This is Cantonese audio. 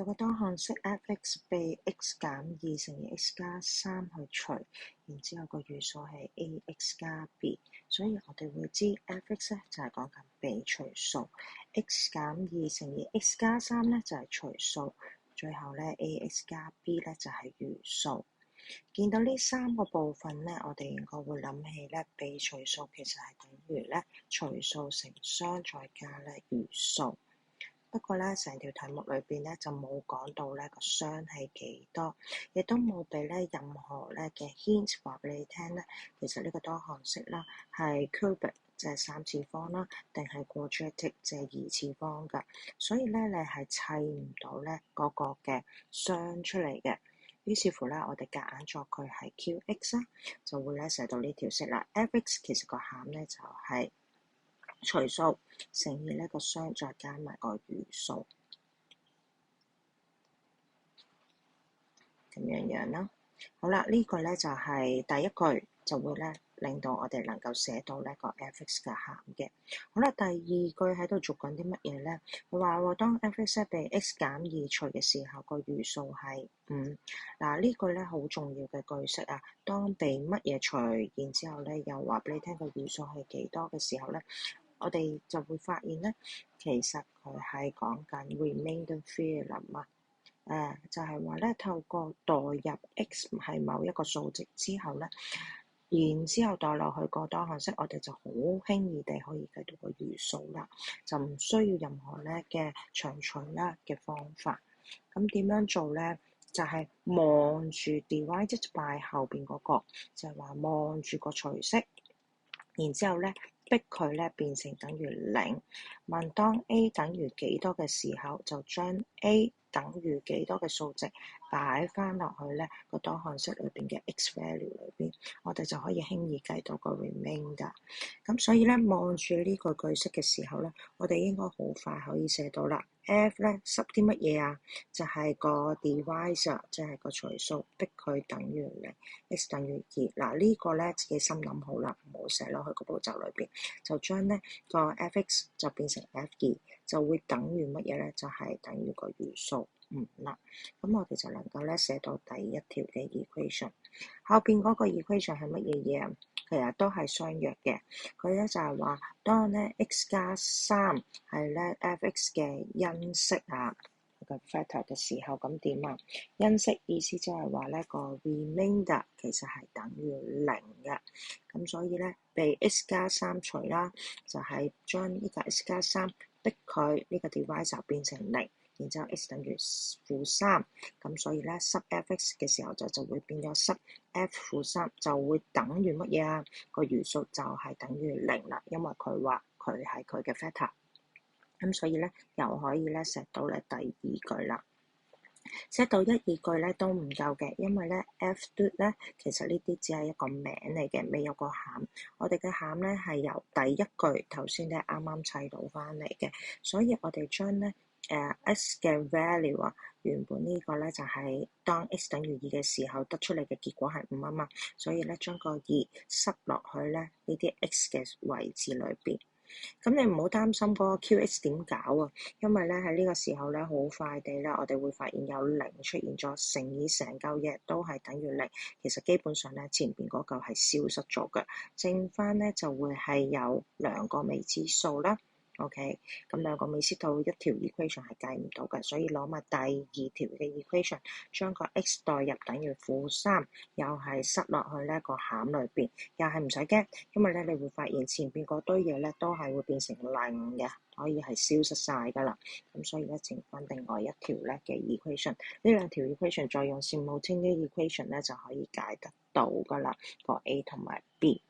有個多項式 f(x) 被 x 減2乘以 x 加3去除，然之後個餘數係 ax 加 b，所以我哋會知 f(x) 咧就係講緊被除數 ，x 減2乘以 x 加3咧就係除數，最後咧 ax 加 b 咧就係餘數。見到呢三個部分咧，我哋應該會諗起咧，被除數其實係等於咧除數乘雙再加咧餘數。不過咧，成條題目裏邊咧就冇講到咧個雙係幾多，亦都冇俾咧任何咧嘅 hint 話俾你聽咧，其實呢個多項式啦係 cubic 即係三次方啦，定係 quadratic 即係二次方㗎，所以咧你係砌唔到咧嗰個嘅雙出嚟嘅。於是乎咧，我哋夾硬作佢係 qx 啦，就會咧寫到呢條式啦。f(x) 其實個餡咧就係除數乘以呢個雙再加埋個餘數，咁樣啦。好啦，呢個咧就係第一句，就會咧令到我哋能夠寫到呢個 f(x) 嘅餡嘅。好啦，第二句喺度做緊啲乜嘢咧？佢話當 f(x) 被 x 減2除嘅時候，個餘數係5。嗱，呢句咧好重要嘅句式啊。當被乜嘢除，然之後咧又話俾你聽個餘數係幾多嘅時候咧，我哋就會發現咧，其實佢係講緊 remainder theorem 啊。就係話咧，透過代入 x 係某一個數值之後咧，然之後代落去個多項式，我哋就好輕易地可以計到個餘數啦，就唔需要任何咧嘅長除啦嘅方法。咁點樣做咧？就係望住 divided by 後邊嗰個，就係話望住個除式，然之後咧逼佢咧變成等於0。問當 a 等於幾多嘅時候，就將 a 等於幾多嘅數值擺翻落去咧個多項式裏邊嘅 x value 裏邊，我哋就可以輕易計到個 remainder。咁所以咧望住呢個句式嘅時候咧，我哋應該好快可以寫到啦。f 咧濕啲乜嘢啊？就係個 divisor， 即係個除數，逼佢等於0 ，x 等於2。嗱呢個咧自己心諗好啦，唔好寫落去個步驟裏邊，就將咧個 f(x) 就變成 f2，就會等於乜嘢咧？就係等於個餘數5啦。咁我哋就能夠咧寫到第一條嘅 equation。後邊嗰個 equation 係乜嘢嘢啊？其實都係相約嘅。佢咧就係話，當咧 x 加3係咧 f(x) 嘅因式啊，個 factor 嘅時候，咁點啊？因式意思即係話咧個 remainder 其實係等於0嘅。咁所以咧被 x 加3除啦，就係將呢個 x 加3逼佢呢個 divisor 變成0。然之後 x 等於-3，咁所以咧濕 f(x) 嘅時候就會變咗濕 f-3，就會等於乜嘢啊？個餘數就係等於0啦，因為佢話佢係佢嘅 factor。咁所以咧又可以咧寫到咧第二句啦。寫到1、2句咧都唔夠嘅，因為咧 f 嘟咧其實呢啲只係一個名嚟嘅，未有個餡。我哋嘅餡咧係由第一句頭先咧啱啱砌到翻嚟嘅，所以我哋將咧x 嘅 value 啊，原本呢個咧就係當 x 等於2嘅時候得出嚟嘅結果係5啊嘛，所以咧將個2塞落去咧呢啲 x 嘅位置裏邊。咁你唔好擔心嗰個 qx 點搞啊，因為咧喺呢個時候咧好快地咧，我哋會發現有0出現咗，乘以成嚿嘢都係等於0。其實基本上咧前邊嗰嚿係消失咗嘅，剩翻咧就會係有2個未知數啦。OK， 咁2個未知數一條 equation 係計唔到嘅，所以攞埋第二條嘅 equation， 將個 x 代入等於-3，又係塞落去呢個餡裏邊，又係唔使驚，因為咧你會發現前邊嗰堆嘢咧都係會變成0嘅，可以係消失晒噶啦。咁所以咧剩翻另外一條咧嘅 equation， 呢兩條 equation 再用 simultaneous equation 咧就可以解得到噶啦，個 A 同埋 B。